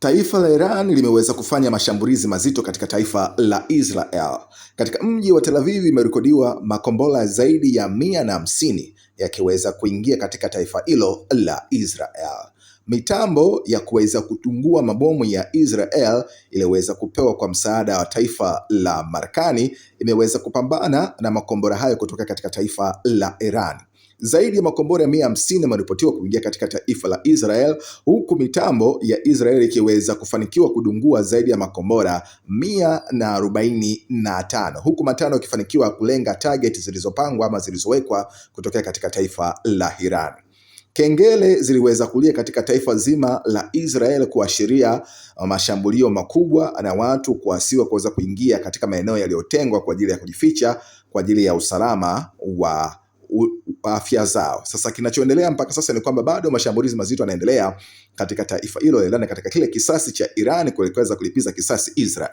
Taifa la Iran limeweza kufanya mashambulizi mazito katika taifa la Israel. Katika mji wa Tel Aviv imerekodiwa makombora zaidi ya 150 yakiweza kuingia katika taifa hilo la Israel. Mitambo ya kuweza kutungua mabomu ya Israel iliweza kupewa kwa msaada wa taifa la Marekani, imeweza kupambana na makombora hayo kutoka katika taifa la Iran. Zaidi ya makombora 150 yameripotiwa kuingia katika taifa la Israel, huku mitambo ya Israel ikiweza kufanikiwa kudungua zaidi ya makombora 145, huku matano yakifanikiwa kulenga target zilizopangwa ama zilizowekwa kutokea katika taifa la Iran. Kengele ziliweza kulia katika taifa zima la Israel kuashiria mashambulio makubwa na watu kuasiwa kuweza kuingia katika maeneo yaliyotengwa kwa ajili ya kujificha kwa ajili ya usalama wa afya zao. Sasa kinachoendelea mpaka sasa ni kwamba bado mashambulizi mazito yanaendelea katika taifa hilo la Iran, katika kile kisasi cha Iran kuweza kulipiza kisasi Israel.